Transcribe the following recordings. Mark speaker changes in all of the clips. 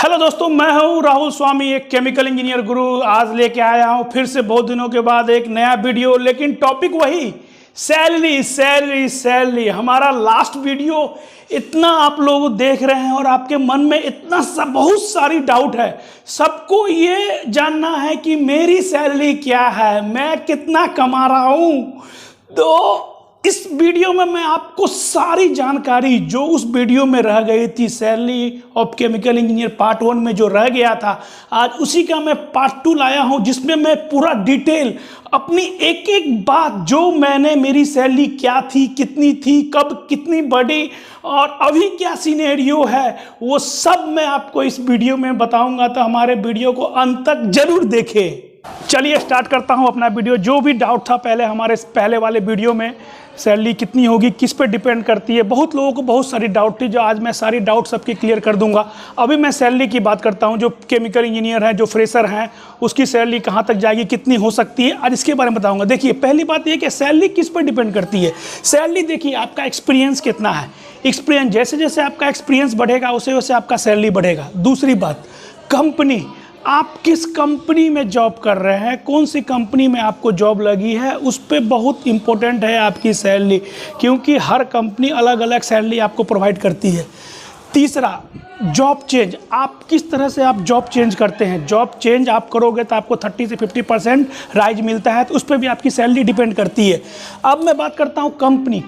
Speaker 1: Hello दोस्तों, मैं हूं राहुल स्वामी, एक केमिकल इंजीनियर गुरु। आज लेके आया हूं फिर से बहुत दिनों के बाद एक नया वीडियो, लेकिन टॉपिक वही, सैलरी सैलरी सैलरी। हमारा लास्ट वीडियो इतना आप लोग देख रहे हैं और आपके मन में इतना बहुत सारी डाउट है। सबको ये जानना है कि मेरी सैलरी क्या है, मैं कितना कमा रहा हूं। तो इस वीडियो में मैं आपको सारी जानकारी जो उस वीडियो में रह गई थी, salary of chemical engineer part 1 में जो रह गया था, आज उसी का मैं पार्ट 2 लाया हूं, जिसमें मैं पूरा डिटेल अपनी एक एक बात, जो मैंने मेरी सैलरी क्या थी, कितनी थी, कब कितनी बढ़ी और अभी क्या सिनेरियो है, वो सब मैं आपको इस वीडियो में बताऊंगा। तो हमारे वीडियो को अंत तक जरूर देखें। चलिए स्टार्ट करता हूं अपना वीडियो। जो भी डाउट था हमारे पहले वाले वीडियो में, सैलरी कितनी होगी, किस पे डिपेंड करती है, बहुत लोगों को बहुत सारी डाउट थी, जो आज मैं सारी डाउट सबकी क्लियर कर दूंगा। अभी मैं सैलरी की बात करता हूं। जो केमिकल इंजीनियर है, जो फ्रेशर हैं, उसकी सैलरी कहां तक जाएगी, कितनी हो सकती है, आज इसके बारे में बताऊंगा। देखिए, पहली बात यह कि सैलरी किस पर डिपेंड करती है। सैलरी देखिए, आपका एक्सपीरियंस कितना है। एक्सपीरियंस जैसे जैसे आपका एक्सपीरियंस बढ़ेगा, वैसे वैसे आपका सैलरी बढ़ेगा। दूसरी बात, कंपनी, आप किस कंपनी में जॉब कर रहे हैं, कौन सी कंपनी में आपको जॉब लगी है, उस पर बहुत इम्पोर्टेंट है आपकी सैलरी, क्योंकि हर कंपनी अलग अलग सैलरी आपको प्रोवाइड करती है। तीसरा, जॉब चेंज, आप किस तरह से आप जॉब चेंज करते हैं। जॉब चेंज आप करोगे तो आपको 30 से 50% राइज मिलता है, तो उस पर भी आपकी सैलरी डिपेंड करती है। अब मैं बात करता हूँ कंपनी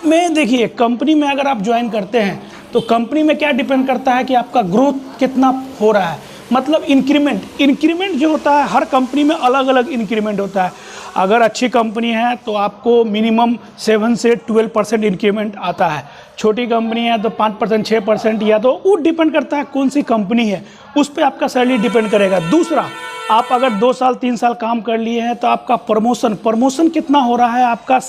Speaker 1: में। देखिए, कंपनी में अगर आप ज्वाइन करते हैं तो कंपनी में क्या डिपेंड करता है कि आपका ग्रोथ कितना हो रहा है, मतलब इंक्रीमेंट जो होता है, हर कंपनी में अलग अलग इंक्रीमेंट होता है। अगर अच्छी कंपनी है तो आपको मिनिमम 7 से 12% इंक्रीमेंट आता है। छोटी कंपनी है तो 5%, 6%, या तो वो डिपेंड करता है कौन सी कंपनी है, उस पर आपका सैलरी डिपेंड करेगा। दूसरा, आप अगर 2 साल 3 साल काम कर लिए हैं तो आपका प्रमोशन कितना हो रहा है आपका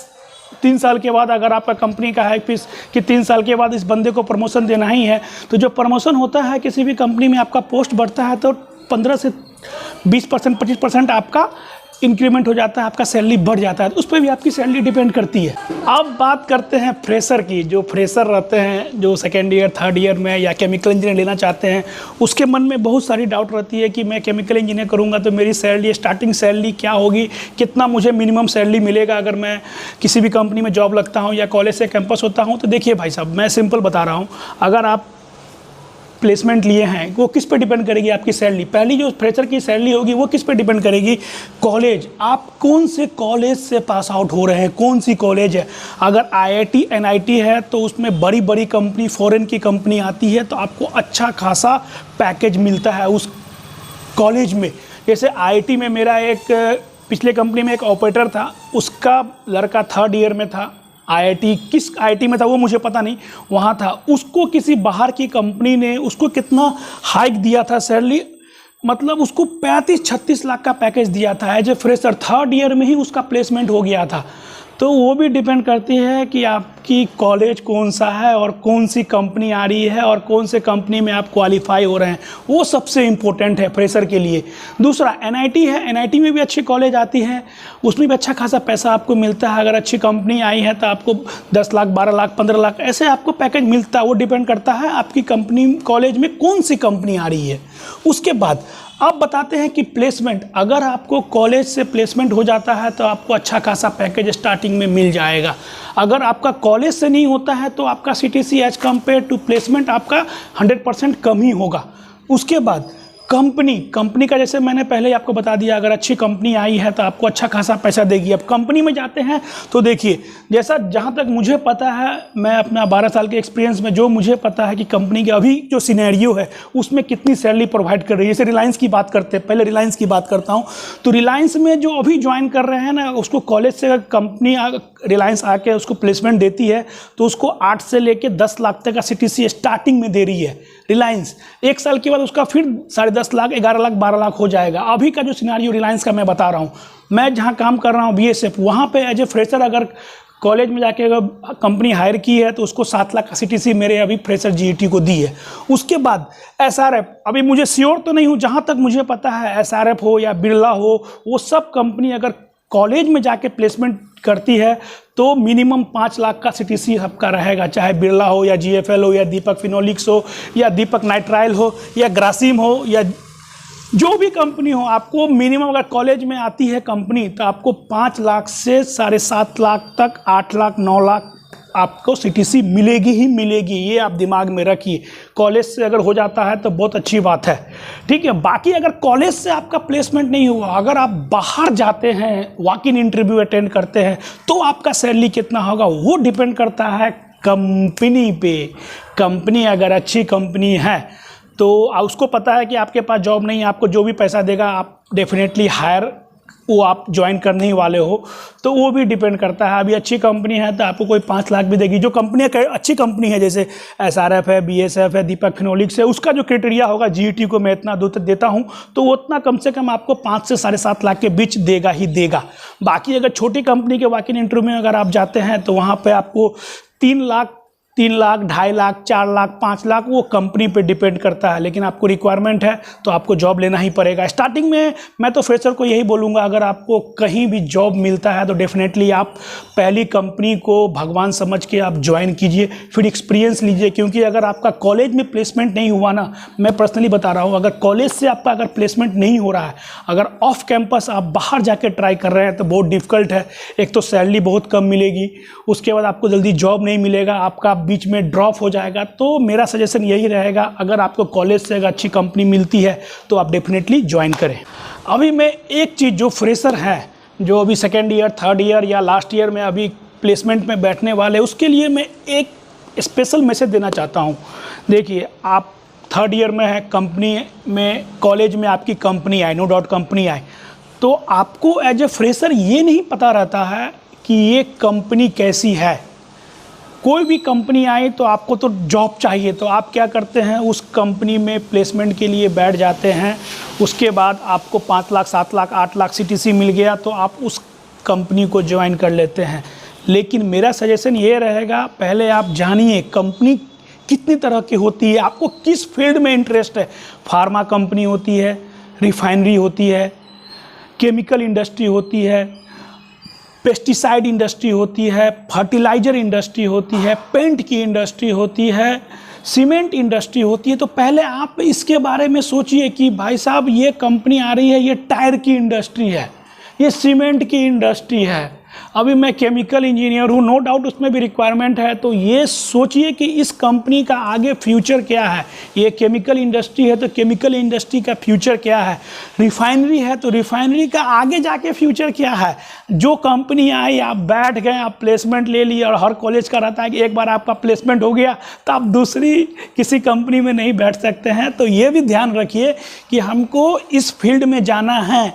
Speaker 1: 3 साल के बाद। अगर आपका कंपनी का है फिक्स कि 3 साल के बाद इस बंदे को प्रमोशन देना ही है, तो जो प्रमोशन होता है किसी भी कंपनी में, आपका पोस्ट बढ़ता है तो 15 से 20%, 25% आपका इंक्रीमेंट हो जाता है, आपका सैलरी बढ़ जाता है, तो उस पर भी आपकी सैलरी डिपेंड करती है। अब बात करते हैं फ्रेशर की। जो फ्रेशर रहते हैं, जो सेकेंड ईयर 3rd ईयर में या केमिकल इंजीनियर लेना चाहते हैं, उसके मन में बहुत सारी डाउट रहती है कि मैं केमिकल इंजीनियर करूंगा तो मेरी सैलरी, स्टार्टिंग सैलरी क्या होगी, कितना मुझे मिनिमम सैलरी मिलेगा अगर मैं किसी भी कंपनी में जॉब लगता हूँ या कॉलेज से कैंपस होता हूँ। तो देखिए भाई साहब, मैं सिंपल बता रहा हूँ, अगर आप प्लेसमेंट लिए हैं, वो किस पे डिपेंड करेगी आपकी सैलरी। पहली जो फ्रेशर की सैलरी होगी वो किस पे डिपेंड करेगी, कॉलेज, आप कौन से कॉलेज से पास आउट हो रहे हैं, कौन सी कॉलेज है। अगर IIT NIT है तो उसमें बड़ी बड़ी कंपनी, फॉरेन की कंपनी आती है, तो आपको अच्छा खासा पैकेज मिलता है उस कॉलेज में। जैसे IIT में मेरा एक पिछले कंपनी में एक ऑपरेटर था, उसका लड़का 3rd ईयर में था। IIT किस IIT में था वो मुझे पता नहीं, वहाँ था। उसको किसी बाहर की कंपनी ने उसको कितना हाइक दिया था सैलरी, मतलब उसको 35-36 लाख का पैकेज दिया था as a fresher. 3rd year में ही उसका प्लेसमेंट हो गया था। तो वो भी डिपेंड करती है कि आपकी कॉलेज कौन सा है और कौन सी कंपनी आ रही है और कौन से कंपनी में आप क्वालिफाई हो रहे हैं, वो सबसे इम्पोर्टेंट है फ्रेशर के लिए। दूसरा, NIT है, NIT में भी अच्छी कॉलेज आती है, उसमें भी अच्छा खासा पैसा आपको मिलता है। अगर अच्छी कंपनी आई है तो आपको 10 लाख, 12 लाख, 15 लाख ऐसे आपको पैकेज मिलता है। वो डिपेंड करता है आपकी कंपनी, कॉलेज में कौन सी कंपनी आ रही है। उसके बाद अब बताते हैं कि प्लेसमेंट, अगर आपको कॉलेज से प्लेसमेंट हो जाता है तो आपको अच्छा खासा पैकेज स्टार्टिंग में मिल जाएगा। अगर आपका कॉलेज से नहीं होता है तो आपका CTC as compare to placement आपका 100% कम ही होगा। उसके बाद कंपनी का, जैसे मैंने पहले ही आपको बता दिया, अगर अच्छी कंपनी आई है तो आपको अच्छा खासा पैसा देगी। अब कंपनी में जाते हैं तो देखिए, जहाँ तक मुझे पता है, मैं अपना 12 साल के एक्सपीरियंस में जो मुझे पता है कि कंपनी के अभी जो सिनेरियो है उसमें कितनी सैलरी प्रोवाइड कर रही है। जैसे रिलायंस की बात करते हैं, पहले रिलायंस की बात करता हूँ। तो रिलायंस में जो अभी ज्वाइन कर रहे हैं ना, उसको कॉलेज से कंपनी रिलायंस आके उसको प्लेसमेंट देती है तो उसको 8 से लेकर 10 लाख तक का CTC स्टार्टिंग में दे रही है रिलायंस। 1 साल के बाद उसका फिर 10.5 लाख, 11 लाख, 12 लाख हो जाएगा। अभी का जो सिनेरियो रिलायंस का मैं बता रहा हूँ, मैं जहाँ काम कर रहा हूँ BSF, वहाँ पे एज ए फ्रेशर अगर कॉलेज में जाके अगर कंपनी हायर की है तो उसको 7 लाख का CTC मेरे अभी फ्रेशर GET को दी है। उसके बाद SRF, अभी मुझे श्योर तो नहीं हूँ, जहाँ तक मुझे पता है SRF हो या बिरला हो, वो सब कंपनी अगर कॉलेज में जाके प्लेसमेंट करती है तो मिनिमम 5 लाख का सीटीसी आपका रहेगा, चाहे बिरला हो या जीएफएल हो या दीपक फिनोलिक्स हो या दीपक नाइट्राइल हो या ग्रासिम हो या जो भी कंपनी हो, आपको मिनिमम अगर कॉलेज में आती है कंपनी तो आपको 5 लाख से 7.5 लाख तक, 8 लाख 9 लाख आपको सीटीसी मिलेगी ही मिलेगी। ये आप दिमाग में रखिए। कॉलेज से अगर हो जाता है तो बहुत अच्छी बात है, ठीक है। बाकी अगर कॉलेज से आपका प्लेसमेंट नहीं हुआ, अगर आप बाहर जाते हैं, वॉक इन इंटरव्यू अटेंड करते हैं, तो आपका सैलरी कितना होगा वो डिपेंड करता है कंपनी पे। कंपनी अगर अच्छी कंपनी है तो उसको पता है कि आपके पास जॉब नहीं है, आपको जो भी पैसा देगा आप डेफिनेटली हायर वो आप ज्वाइन करने ही वाले हो, तो वो भी डिपेंड करता है। अभी अच्छी कंपनी है तो आपको कोई 5 लाख भी देगी। जो कंपनी अच्छी कंपनी है जैसे एसआरएफ है, बीएसएफ है, दीपक फिनोलिक्स है, उसका जो क्राइटेरिया होगा जीईटी को मैं इतना देता हूँ तो वो उतना कम से कम आपको 5 से 7.5 लाख के बीच देगा ही देगा। बाकी अगर छोटी कंपनी के वॉक इन इंटरव्यू में अगर आप जाते हैं तो वहाँ पर आपको 3 लाख, 2.5 लाख, 4 लाख, 5 लाख वो कंपनी पे डिपेंड करता है। लेकिन आपको रिक्वायरमेंट है तो आपको जॉब लेना ही पड़ेगा। स्टार्टिंग में मैं तो फ्रेशर को यही बोलूँगा, अगर आपको कहीं भी जॉब मिलता है तो डेफिनेटली आप पहली कंपनी को भगवान समझ के आप ज्वाइन कीजिए, फिर एक्सपीरियंस लीजिए। क्योंकि अगर आपका कॉलेज में प्लेसमेंट नहीं हुआ ना, मैं पर्सनली बता रहा हूँ, अगर कॉलेज से आपका अगर प्लेसमेंट नहीं हो रहा है, अगर ऑफ कैंपस आप बाहर जाके ट्राई कर रहे हैं तो बहुत डिफ़िकल्ट है। एक तो सैलरी बहुत कम मिलेगी, उसके बाद आपको जल्दी जॉब नहीं मिलेगा, आपका बीच में ड्रॉप हो जाएगा। तो मेरा सजेशन यही रहेगा, अगर आपको कॉलेज से अगर अच्छी कंपनी मिलती है तो आप डेफिनेटली ज्वाइन करें। अभी मैं एक चीज़, जो फ्रेशर हैं, जो अभी सेकेंड ईयर, थर्ड ईयर या लास्ट ईयर में अभी प्लेसमेंट में बैठने वाले, उसके लिए मैं एक स्पेशल मैसेज देना चाहता हूँ। देखिए, आप थर्ड ईयर में है, कंपनी में, कॉलेज में आपकी कंपनी आई, नो डाउट कंपनी आई, तो आपको एज ए फ्रेशर ये नहीं पता रहता है कि ये कंपनी कैसी है। कोई भी कंपनी आई तो आपको तो जॉब चाहिए, तो आप क्या करते हैं, उस कंपनी में प्लेसमेंट के लिए बैठ जाते हैं। उसके बाद आपको 5 लाख, 7 लाख, 8 लाख सीटीसी मिल गया तो आप उस कंपनी को ज्वाइन कर लेते हैं। लेकिन मेरा सजेशन ये रहेगा, पहले आप जानिए कंपनी कितनी तरह की होती है, आपको किस फील्ड में इंटरेस्ट है। फार्मा कंपनी होती है, रिफाइनरी होती है, केमिकल इंडस्ट्री होती है, पेस्टिसाइड इंडस्ट्री होती है, फर्टिलाइज़र इंडस्ट्री होती है, पेंट की इंडस्ट्री होती है, सीमेंट इंडस्ट्री होती है। तो पहले आप इसके बारे में सोचिए कि भाई साहब ये कंपनी आ रही है, ये टायर की इंडस्ट्री है, ये सीमेंट की इंडस्ट्री है। अभी मैं केमिकल इंजीनियर हूँ, नो डाउट उसमें भी रिक्वायरमेंट है। तो ये सोचिए कि इस कंपनी का आगे फ्यूचर क्या है। ये केमिकल इंडस्ट्री है तो केमिकल इंडस्ट्री का फ्यूचर क्या है। रिफाइनरी है तो रिफाइनरी का आगे जाके फ्यूचर क्या है। जो कंपनी आई, आप बैठ गए, आप प्लेसमेंट ले लिए, और हर कॉलेज का रहता है कि एक बार आपका प्लेसमेंट हो गया तो आप दूसरी किसी कंपनी में नहीं बैठ सकते हैं। तो ये भी ध्यान रखिए कि हमको इस फील्ड में जाना है,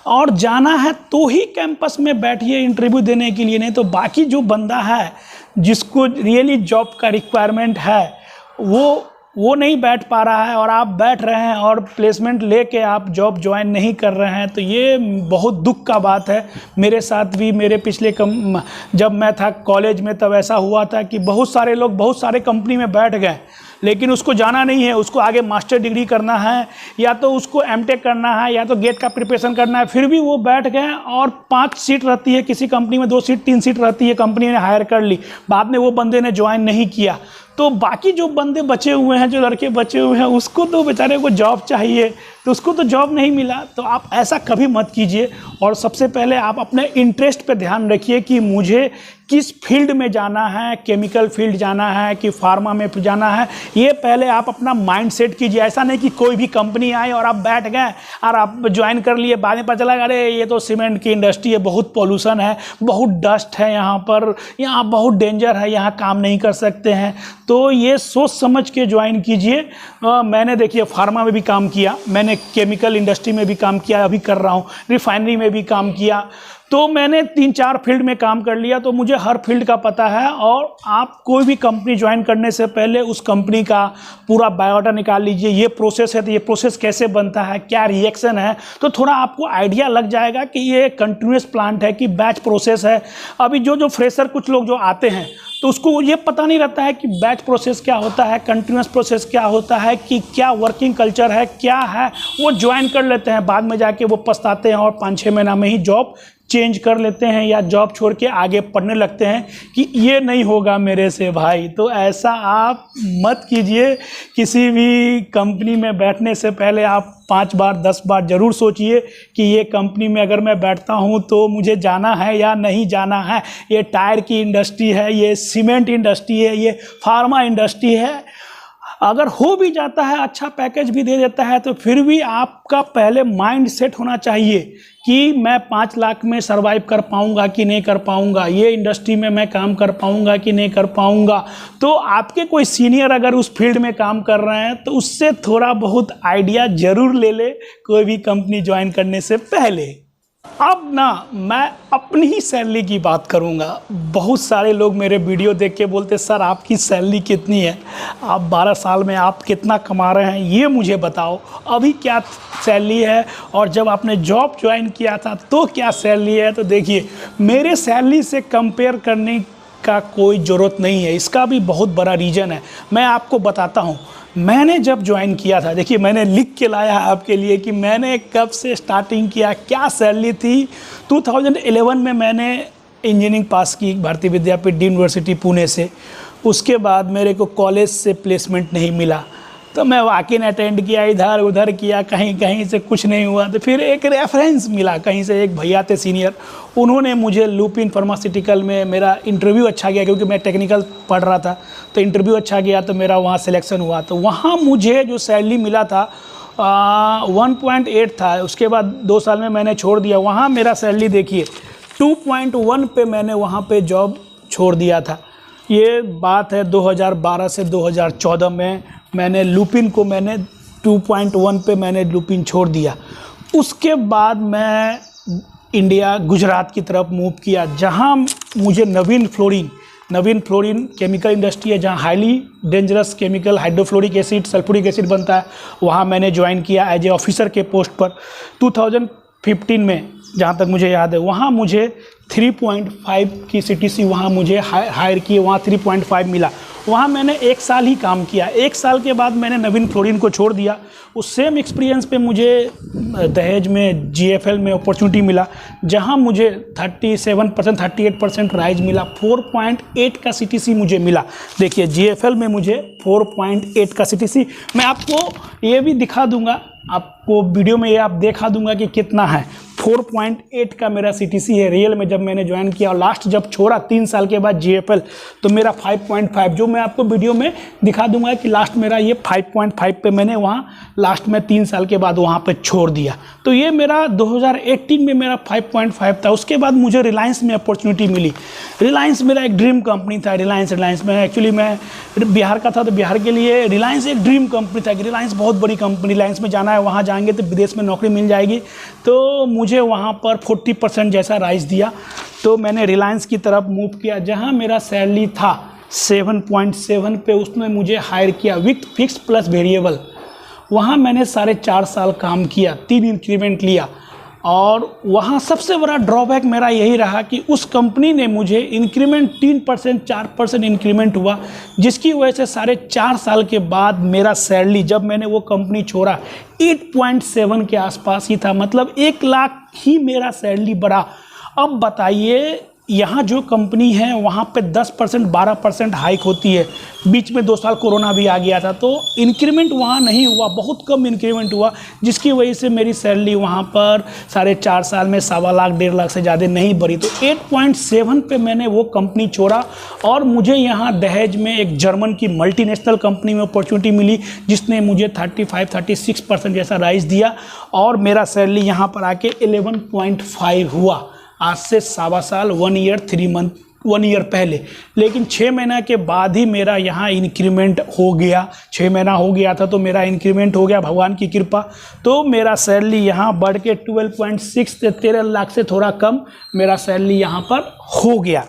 Speaker 1: और जाना है तो ही कैंपस में बैठिए इंटरव्यू देने के लिए। नहीं तो बाकी जो बंदा है जिसको रियली जॉब का रिक्वायरमेंट है वो नहीं बैठ पा रहा है, और आप बैठ रहे हैं और प्लेसमेंट लेके आप जॉब ज्वाइन नहीं कर रहे हैं, तो ये बहुत दुख का बात है। मेरे साथ भी, मेरे पिछले जब मैं था कॉलेज में तब ऐसा हुआ था कि बहुत सारे लोग बहुत सारे कंपनी में बैठ गए, लेकिन उसको जाना नहीं है, उसको आगे मास्टर डिग्री करना है, या तो उसको एमटेक करना है, या तो गेट का प्रिपरेशन करना है। फिर भी वो बैठ गए, और 5 सीट रहती है किसी कंपनी में, 2 सीट 3 सीट रहती है, कंपनी ने हायर कर ली, बाद में वो बंदे ने ज्वाइन नहीं किया। तो बाकी जो बंदे बचे हुए हैं, जो लड़के बचे हुए हैं, उसको तो बेचारे को जॉब चाहिए, तो उसको तो जॉब नहीं मिला। तो आप ऐसा कभी मत कीजिए, और सबसे पहले आप अपने इंटरेस्ट पे ध्यान रखिए कि मुझे किस फील्ड में जाना है, केमिकल फील्ड जाना है कि फार्मा में जाना है। ये पहले आप अपना माइंड सेट कीजिए। ऐसा नहीं कि कोई भी कंपनी आए और आप बैठ गए और आप ज्वाइन कर लिए, बाद में पता चला अरे ये तो सीमेंट की इंडस्ट्री है, बहुत पॉल्यूशन है, बहुत डस्ट है यहाँ पर, यहाँ बहुत डेंजर है, यहाँ काम नहीं कर सकते हैं। तो ये सोच समझ के ज्वाइन कीजिए। मैंने देखिए फार्मा में भी काम किया, मैंने केमिकल इंडस्ट्री में भी काम किया, अभी कर रहा हूँ, रिफाइनरी में भी काम किया, तो मैंने 3-4 फील्ड में काम कर लिया, तो मुझे हर फील्ड का पता है। और आप कोई भी कंपनी ज्वाइन करने से पहले उस कंपनी का पूरा बायोडाटा निकाल लीजिए। ये प्रोसेस है तो ये प्रोसेस कैसे बनता है, क्या रिएक्शन है, तो थोड़ा आपको आइडिया लग जाएगा कि ये कंटिन्यूस प्लांट है कि बैच प्रोसेस है। अभी जो फ्रेशर कुछ लोग जो आते हैं तो उसको ये पता नहीं रहता है कि बैच प्रोसेस क्या होता है, कंटिन्यूस प्रोसेस क्या होता है, कि क्या वर्किंग कल्चर है, क्या है। वो ज्वाइन कर लेते हैं, बाद में जाके वो पछताते हैं और 5-6 महीना में ही जॉब चेंज कर लेते हैं या जॉब छोड़ के आगे पढ़ने लगते हैं कि ये नहीं होगा मेरे से भाई। तो ऐसा आप मत कीजिए। किसी भी कंपनी में बैठने से पहले आप 5 बार 10 बार ज़रूर सोचिए कि ये कंपनी में अगर मैं बैठता हूँ तो मुझे जाना है या नहीं जाना है। ये टायर की इंडस्ट्री है, ये सीमेंट इंडस्ट्री है, ये फार्मा इंडस्ट्री है। अगर हो भी जाता है, अच्छा पैकेज भी दे देता है, तो फिर भी आपका पहले माइंड सेट होना चाहिए कि मैं 5 लाख में सरवाइव कर पाऊंगा कि नहीं कर पाऊंगा, ये इंडस्ट्री में मैं काम कर पाऊंगा कि नहीं कर पाऊंगा। तो आपके कोई सीनियर अगर उस फील्ड में काम कर रहे हैं तो उससे थोड़ा बहुत आइडिया ज़रूर ले ले कोई भी कंपनी ज्वाइन करने से पहले। अब ना मैं अपनी ही सैलरी की बात करूंगा। बहुत सारे लोग मेरे वीडियो देख के बोलते सर आपकी सैलरी कितनी है, आप 12 साल में आप कितना कमा रहे हैं, ये मुझे बताओ अभी क्या सैलरी है और जब आपने जॉब ज्वाइन किया था तो क्या सैलरी है। तो देखिए, मेरे सैलरी से कंपेयर करने का कोई ज़रूरत नहीं है। इसका भी बहुत बड़ा रीज़न है, मैं आपको बताता हूँ। मैंने जब ज्वाइन किया था, देखिए मैंने लिख के लाया है आपके लिए कि मैंने कब से स्टार्टिंग किया, क्या सैलरी थी। 2011 में मैंने इंजीनियरिंग पास की भारतीय विद्यापीठ यूनिवर्सिटी पुणे से। उसके बाद मेरे को कॉलेज से प्लेसमेंट नहीं मिला तो मैं वॉक इन अटेंड किया, इधर उधर किया, कहीं कहीं से कुछ नहीं हुआ। तो फिर एक रेफरेंस मिला कहीं से, एक भैया थे सीनियर, उन्होंने मुझे लुपिन फार्मास्यूटिकल में मेरा इंटरव्यू अच्छा गया क्योंकि मैं टेक्निकल पढ़ रहा था, तो इंटरव्यू अच्छा गया तो मेरा वहाँ सिलेक्शन हुआ। तो वहाँ मुझे जो सैलरी मिला था 1.8 था। उसके बाद 2 साल में मैंने छोड़ दिया। वहाँ मेरा सैलरी देखिए 2.1 पे मैंने वहाँ पे जॉब छोड़ दिया था। ये बात है 2012 से 2014 में मैंने लुपिन को 2.1 पे मैंने लुपिन छोड़ दिया। उसके बाद मैं इंडिया गुजरात की तरफ मूव किया, जहाँ मुझे नवीन फ्लोरीन केमिकल इंडस्ट्री है, जहाँ highly dangerous chemical hydrofluoric acid, sulphuric acid बनता है। वहाँ मैंने ज्वाइन किया एज ए ऑफिसर के पोस्ट पर 2015 में, जहाँ तक मुझे याद है। वहाँ मुझे 3.5 की CTC वहाँ मुझे हायर किए, वहाँ 3.5 मिला। वहाँ मैंने 1 साल ही काम किया। 1 साल के बाद मैंने नवीन फ्लोरीन को छोड़ दिया। उस सेम एक्सपीरियंस पे मुझे दहेज में GFL में अपॉर्चुनिटी मिला, जहाँ मुझे 38% राइज मिला। 4.8 का CTC मुझे मिला। देखिए GFL में मुझे 4.8 का CTC, मैं आपको ये भी दिखा दूंगा, आपको वीडियो में ये आप दिखा दूंगा कि कितना है। 4.8 का मेरा CTC है रियल में जब मैंने ज्वाइन किया। और लास्ट जब छोड़ा 3 साल के बाद GFL, तो मेरा 5.5, जो मैं आपको वीडियो में दिखा दूंगा कि लास्ट मेरा ये 5.5 पे मैंने वहाँ लास्ट में 3 साल के बाद वहाँ पे छोड़ दिया। तो ये मेरा 2018 में मेरा 5.5 था। उसके बाद मुझे रिलायंस में अपॉर्चुनिटी मिली। रिलायंस मेरा एक ड्रीम कंपनी था। रिलायंस में एक्चुअली मैं बिहार का था, तो बिहार के लिए रिलायंस एक ड्रीम कंपनी था कि रिलायंस बहुत बड़ी कंपनी, रिलायंस में जाना है, वहाँ जाएंगे तो विदेश में नौकरी मिल जाएगी। तो मुझे वहाँ पर 40% जैसा राइज दिया, तो मैंने रिलायंस की तरफ मूव किया, जहाँ मेरा सैलरी था 7.7 पे। उसने मुझे हायर किया विथ फिक्स प्लस वेरिएबल। वहाँ मैंने 4.5 साल काम किया, 3 इंक्रीमेंट लिया। और वहाँ सबसे बड़ा ड्रॉबैक मेरा यही रहा कि उस कंपनी ने मुझे इंक्रीमेंट 3% 4% इंक्रीमेंट हुआ, जिसकी वजह से 4.5 साल के बाद मेरा सैलरी जब मैंने वो कंपनी छोड़ा 8.7 के आसपास ही था। मतलब 1 लाख ही मेरा सैलरी बढ़ा। अब बताइए, यहाँ जो कंपनी है वहाँ पे 10% 12% हाइक होती है। बीच में 2 साल कोरोना भी आ गया था, तो इंक्रीमेंट वहाँ नहीं हुआ, बहुत कम इंक्रीमेंट हुआ, जिसकी वजह से मेरी सैलरी वहाँ पर 4.5 साल में 1.25 लाख 1.5 लाख से ज़्यादा नहीं बढ़ी। तो 8.7 पे मैंने वो कंपनी छोड़ा और मुझे यहाँ दहेज में एक जर्मन की मल्टीनेशनल कंपनी में अपॉर्चुनिटी मिली, जिसने मुझे 35-36% जैसा राइज दिया और मेरा सैलरी यहाँ पर आके 11.5 हुआ। आज से 1.25 साल 1 ईयर 3 मंथ 1 ईयर पहले। लेकिन 6 महीना के बाद ही मेरा यहाँ इंक्रीमेंट हो गया। 6 महीना हो गया था तो मेरा इंक्रीमेंट हो गया, भगवान की कृपा। तो मेरा सैलरी यहाँ बढ़ के 12.6 से 13 लाख से थोड़ा कम मेरा सैलरी यहाँ पर हो गया।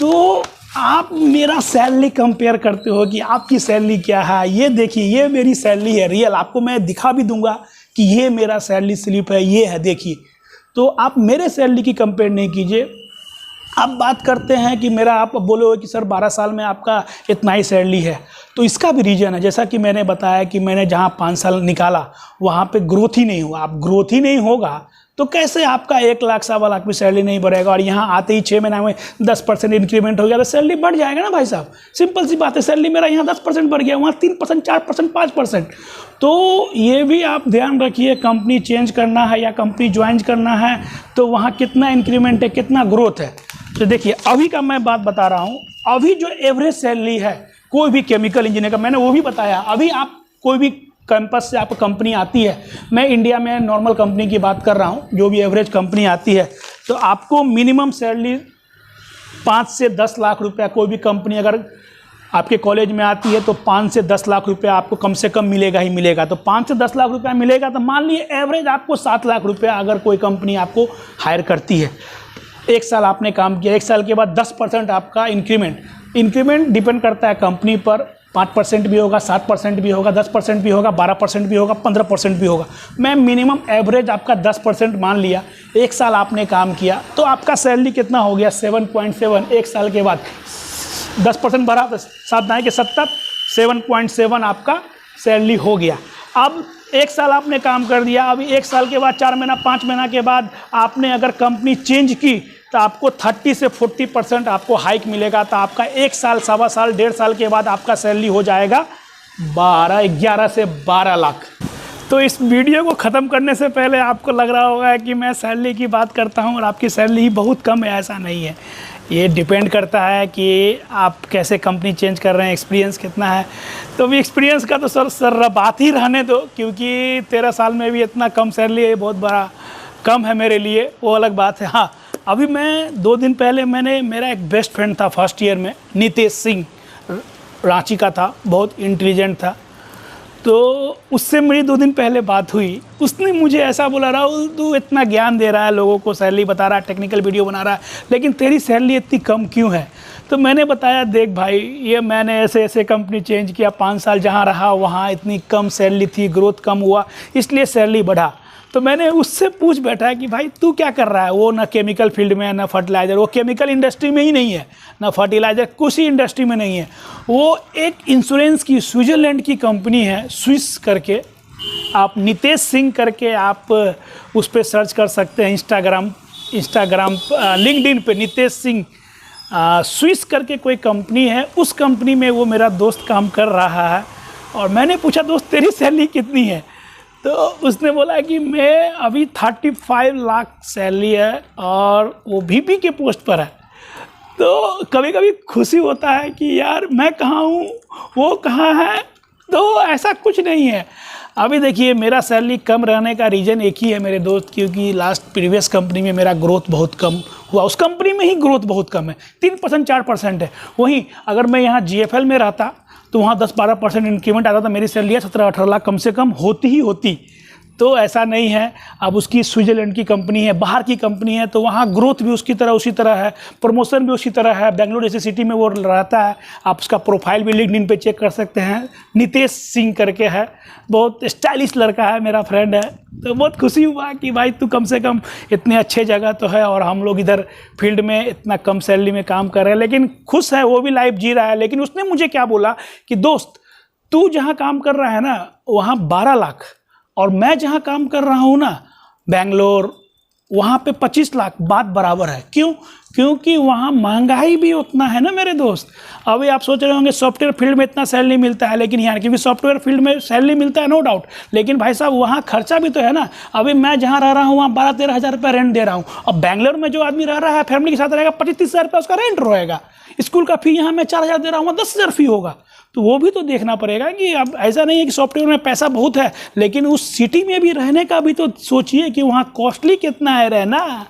Speaker 1: तो आप मेरा सैलरी कंपेयर करते हो कि आपकी सैलरी क्या है। ये देखिए, ये मेरी सैलरी है रियल, आपको मैं दिखा भी दूंगा कि ये मेरा सैलरी स्लिप है, ये है देखिए। तो आप मेरे सैलरी की कंपेयर नहीं कीजिए। अब बात करते हैं कि मेरा, आप बोलोगे कि सर 12 साल में आपका इतना ही सैलरी है, तो इसका भी रीज़न है। जैसा कि मैंने बताया कि मैंने जहाँ 5 साल निकाला वहाँ पे ग्रोथ ही नहीं हुआ। आप ग्रोथ ही नहीं होगा तो कैसे आपका 1 लाख 1.25 लाख भी सैलरी नहीं बढ़ेगा, और यहाँ आते ही 6 महीने में 10% इंक्रीमेंट हो गया तो सैलरी बढ़ जाएगा ना भाई साहब। सिंपल सी बात है, सैलरी मेरा यहाँ 10% बढ़ गया, वहाँ 3%, 4%, 5%। तो ये भी आप ध्यान रखिए, कंपनी चेंज करना है या कंपनी ज्वाइन करना है तो वहाँ कितना इंक्रीमेंट है, कितना ग्रोथ है। तो देखिए अभी का मैं बात बता रहा हूँ, अभी जो एवरेज सैलरी है कोई भी केमिकल इंजीनियर का, मैंने वो भी बताया। अभी आप कोई भी कैंपस से आप कंपनी आती है, मैं इंडिया में नॉर्मल कंपनी की बात कर रहा हूँ, जो भी एवरेज कंपनी आती है, तो आपको मिनिमम सैलरी 5 से 10 लाख रुपया, कोई भी कंपनी अगर आपके कॉलेज में आती है तो 5 से 10 लाख रुपया आपको कम से कम मिलेगा ही मिलेगा। तो 5 से 10 लाख रुपया मिलेगा, तो मान लीजिए एवरेज आपको 7 लाख रुपया अगर कोई कंपनी आपको हायर करती है, 1 साल आपने काम किया, 1 साल के बाद 10% आपका इंक्रीमेंट डिपेंड करता है कंपनी पर। 5% भी होगा, 7% भी होगा, 10% भी होगा, 12% भी होगा, 15% भी होगा। मैं मिनिमम एवरेज आपका 10% मान लिया, 1 साल आपने काम किया तो आपका सैलरी कितना हो गया, 7.7। 1 साल के बाद 10% बढ़ा तो 7 के 70, 7.7 आपका सैलरी हो गया। अब 1 साल आपने काम कर दिया, अभी 1 साल के बाद 4 महीना 5 महीना के बाद आपने अगर कंपनी चेंज की तो आपको 30 से 40% आपको हाइक मिलेगा। तो आपका 1 साल, 1.25 साल, 1.5 साल के बाद आपका सैलरी हो जाएगा 11 से 12 लाख। तो इस वीडियो को ख़त्म करने से पहले आपको लग रहा होगा कि मैं सैलरी की बात करता हूं और आपकी सैलरी ही बहुत कम है, ऐसा नहीं है। ये डिपेंड करता है कि आप कैसे कंपनी चेंज कर रहे हैं, एक्सपीरियंस कितना है। तो भी एक्सपीरियंस का तो सर बात ही रहने दो, क्योंकि 13 साल में भी इतना कम सैलरी है, बहुत बड़ा कम है मेरे लिए, वो अलग बात है। हाँ, अभी मैं 2 दिन पहले मेरा एक बेस्ट फ्रेंड था फर्स्ट ईयर में, नितेश सिंह, रांची का था, बहुत इंटेलिजेंट था। तो उससे मेरी 2 दिन पहले बात हुई, उसने मुझे ऐसा बोला, राहुल तू इतना ज्ञान दे रहा है, लोगों को सैलरी बता रहा है, टेक्निकल वीडियो बना रहा है, लेकिन तेरी सैलरी इतनी कम क्यों है। तो मैंने बताया, देख भाई, ये मैंने ऐसे कंपनी चेंज किया, 5 साल जहाँ रहा वहाँ इतनी कम सैलरी थी, ग्रोथ कम हुआ, इसलिए सैलरी बढ़ा। तो मैंने उससे पूछ बैठा कि भाई तू क्या कर रहा है। वो ना केमिकल फील्ड में है, ना फर्टिलाइज़र, वो केमिकल इंडस्ट्री में ही नहीं है, ना फर्टिलाइज़र, कुछ ही इंडस्ट्री में नहीं है। वो एक इंश्योरेंस की स्विट्ज़रलैंड की कंपनी है, स्विस करके, आप नितेश सिंह करके आप उस पर सर्च कर सकते हैं। इंस्टाग्राम लिंक्डइन पे नितेश सिंह स्विस करके कोई कंपनी है, उस कंपनी में वो मेरा दोस्त काम कर रहा है। और मैंने पूछा, दोस्त तेरी सैलरी कितनी है। तो उसने बोला कि मैं अभी 35 लाख सैलरी है और वो वीपी के पोस्ट पर है। तो कभी कभी खुशी होता है कि यार मैं कहाँ हूँ, वो कहाँ है। तो ऐसा कुछ नहीं है। अभी देखिए, मेरा सैलरी कम रहने का रीज़न एक ही है मेरे दोस्त, क्योंकि प्रीवियस कंपनी में मेरा ग्रोथ बहुत कम हुआ। उस कंपनी में ही ग्रोथ बहुत कम है, 3% 4% है। वहीं अगर मैं यहाँ जीएफएल में रहता तो वहाँ 10-12% इंक्रीमेंट आता था, मेरी सैलरी 17-18 लाख कम से कम होती। तो ऐसा नहीं है। अब उसकी स्विट्ज़रलैंड की कंपनी है, बाहर की कंपनी है, तो वहाँ ग्रोथ भी उसी तरह है, प्रमोशन भी उसी तरह है। बेंगलोर जैसी सिटी में वो रहता है। आप उसका प्रोफाइल भी लिंक्डइन पे चेक कर सकते हैं, नितेश सिंह करके है, बहुत स्टाइलिश लड़का है, मेरा फ्रेंड है। तो बहुत खुशी हुआ कि भाई तू कम से कम इतने अच्छे जगह तो है, और हम लोग इधर फील्ड में इतना कम सैलरी में काम कर रहे हैं, लेकिन खुश है, वो भी लाइफ जी रहा है। लेकिन उसने मुझे क्या बोला कि दोस्त तू जहाँ काम कर रहा है ना वहाँ 12 लाख, और मैं जहाँ काम कर रहा हूँ ना बेंगलोर, वहाँ पे 25 लाख, बात बराबर है। क्यों? क्योंकि वहाँ महंगाई भी उतना है ना मेरे दोस्त। अभी आप सोच रहे होंगे सॉफ्टवेयर फील्ड में इतना सैलरी मिलता है, लेकिन यहाँ क्योंकि सॉफ्टवेयर फील्ड में सैलरी मिलता है नो डाउट, लेकिन भाई साहब वहाँ खर्चा भी तो है ना। अभी मैं जहाँ रह रहा हूँ वहाँ 12-13 हज़ार रुपये रेंट दे रहा हूँ, और बेंगलोर में जो आदमी रह रहा है फैमिली के साथ रहेगा 25-30 हज़ार रुपये उसका रेंट रहेगा। स्कूल का फी यहाँ मैं 4 हज़ार दे रहा हूँ, 10 हज़ार फी होगा। तो वो भी तो देखना पड़ेगा कि अब ऐसा नहीं है कि सॉफ्टवेयर में पैसा बहुत है, लेकिन उस सिटी में भी रहने का भी तो सोचिए कि वहाँ कॉस्टली कितना है रहना,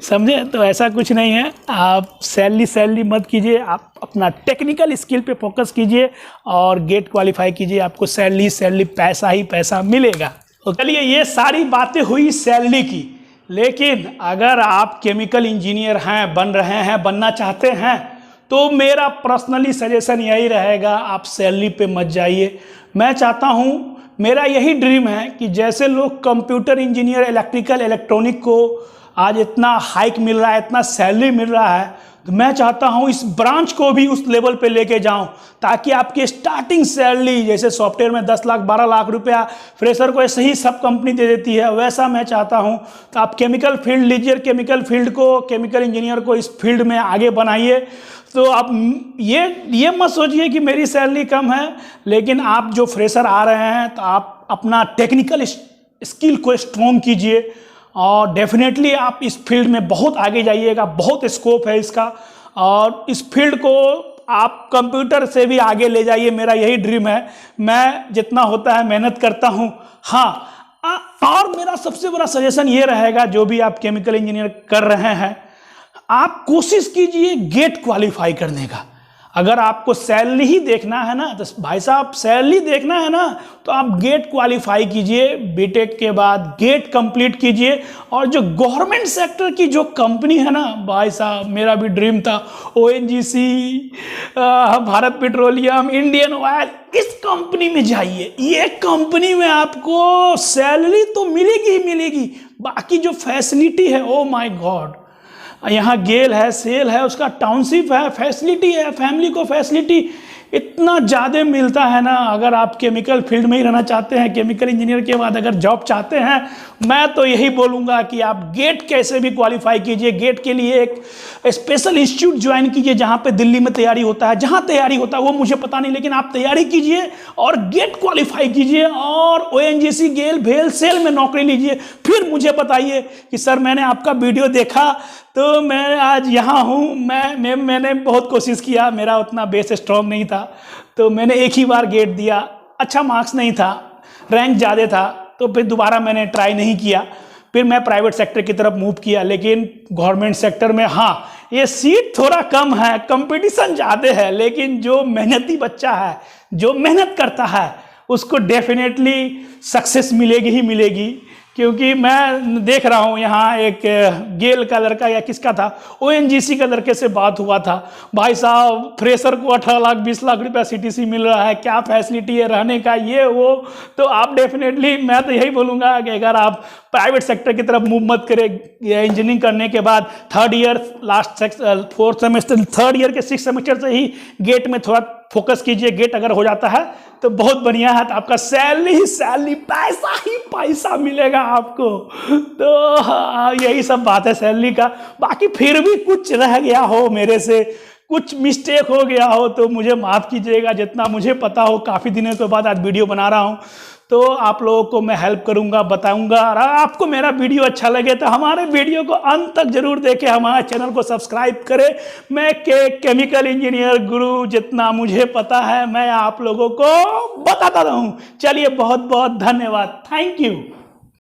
Speaker 1: समझे। तो ऐसा कुछ नहीं है। आप सैलरी मत कीजिए, आप अपना टेक्निकल स्किल पे फोकस कीजिए और गेट क्वालिफाई कीजिए, आपको सैलरी पैसा ही पैसा मिलेगा। तो चलिए, ये सारी बातें हुई सैलरी की। लेकिन अगर आप केमिकल इंजीनियर हैं, बन रहे हैं, बनना चाहते हैं, तो मेरा पर्सनली सजेशन यही रहेगा, आप सैलरी पे मत जाइए। मैं चाहता हूँ, मेरा यही ड्रीम है कि जैसे लोग कंप्यूटर इंजीनियर, इलेक्ट्रिकल, इलेक्ट्रॉनिक को आज इतना हाइक मिल रहा है, इतना सैलरी मिल रहा है, तो मैं चाहता हूं इस ब्रांच को भी उस लेवल पे लेके जाऊं, ताकि आपकी स्टार्टिंग सैलरी जैसे सॉफ्टवेयर में 10 लाख 12 लाख रुपया फ्रेशर को ऐसे ही सब कंपनी दे देती है, वैसा मैं चाहता हूं। तो आप केमिकल फील्ड लीजिए, केमिकल फील्ड को, केमिकल इंजीनियर को इस फील्ड में आगे बनाइए। तो आप ये मत सोचिए कि मेरी सैलरी कम है, लेकिन आप जो फ्रेशर आ रहे हैं तो आप अपना टेक्निकल स्किल को स्ट्रॉन्ग कीजिए और डेफिनेटली आप इस फील्ड में बहुत आगे जाइएगा, बहुत स्कोप है इसका। और इस फील्ड को आप कंप्यूटर से भी आगे ले जाइए, मेरा यही ड्रीम है। मैं जितना होता है मेहनत करता हूँ। हाँ, और मेरा सबसे बड़ा सजेशन ये रहेगा, जो भी आप केमिकल इंजीनियर कर रहे हैं, आप कोशिश कीजिए गेट क्वालिफाई करने का। अगर आपको सैलरी ही देखना है ना, तो भाई साहब सैलरी देखना है ना, तो आप गेट क्वालिफाई कीजिए, बीटेक के बाद गेट कंप्लीट कीजिए। और जो गवर्नमेंट सेक्टर की जो कंपनी है ना भाई साहब, मेरा भी ड्रीम था ONGC, Bharat petroleum, Indian oil, इस कंपनी में जाइए। ये कंपनी में आपको सैलरी तो मिलेगी ही मिलेगी, बाकी जो फैसिलिटी है, ओ माय गॉड, यहाँ गेल है, सेल है, उसका टाउनशिप है, फैसिलिटी है, फैमिली को फैसिलिटी इतना ज़्यादा मिलता है ना। अगर आप केमिकल फील्ड में ही रहना चाहते हैं, केमिकल इंजीनियर के बाद अगर जॉब चाहते हैं, मैं तो यही बोलूँगा कि आप गेट कैसे भी क्वालिफाई कीजिए। गेट के लिए एक स्पेशल इंस्टीट्यूट ज्वाइन कीजिए, जहाँ पे दिल्ली में तैयारी होता है, जहाँ तैयारी होता है वो मुझे पता नहीं, लेकिन आप तैयारी कीजिए और गेट क्वालिफाई कीजिए और ओएनजीसी, गेल, भेल, सेल में नौकरी लीजिए। फिर मुझे बताइए कि सर मैंने आपका वीडियो देखा तो मैं आज यहाँ हूँ। मैंने बहुत कोशिश किया, मेरा उतना बेस स्ट्रॉन्ग नहीं था, तो मैंने एक ही बार गेट दिया, अच्छा मार्क्स नहीं था, रैंक ज़्यादा था, तो फिर दोबारा मैंने ट्राई नहीं किया। फिर मैं प्राइवेट सेक्टर की तरफ मूव किया। लेकिन गवर्नमेंट सेक्टर में हाँ, ये सीट थोड़ा कम है, कंपटीशन ज़्यादा है, लेकिन जो मेहनती बच्चा है, जो मेहनत करता है, उसको डेफिनेटली सक्सेस मिलेगी ही मिलेगी। क्योंकि मैं देख रहा हूँ यहाँ एक गेल का लड़का या किसका था, ओएनजीसी का लड़के से बात हुआ था, भाई साहब फ्रेशर को 18 लाख 20 लाख रुपया सीटीसी मिल रहा है, क्या फैसिलिटी है रहने का, ये वो। तो आप डेफिनेटली, मैं तो यही बोलूँगा कि अगर आप प्राइवेट सेक्टर की तरफ मूव मत करें, इंजीनियरिंग करने के बाद third year, last 4th semester, third year के 6 सेमेस्टर से ही गेट में थोड़ा फोकस कीजिए। गेट अगर हो जाता है तो बहुत बढ़िया है, तो आपका सैलरी ही सैलरी, पैसा ही पैसा मिलेगा आपको। तो हाँ, यही सब बात है सैलरी का। बाकी फिर भी कुछ रह गया हो, मेरे से कुछ मिस्टेक हो गया हो तो मुझे माफ़ कीजिएगा। जितना मुझे पता हो, काफ़ी दिनों के बाद आज वीडियो बना रहा हूँ, तो आप लोगों को मैं हेल्प करूंगा, बताऊंगा। और आपको मेरा वीडियो अच्छा लगे तो हमारे वीडियो को अंत तक जरूर देखें, हमारे चैनल को सब्सक्राइब करें। मैं केमिकल इंजीनियर गुरु, जितना मुझे पता है मैं आप लोगों को बताता रहूं। चलिए, बहुत बहुत धन्यवाद, थैंक यू।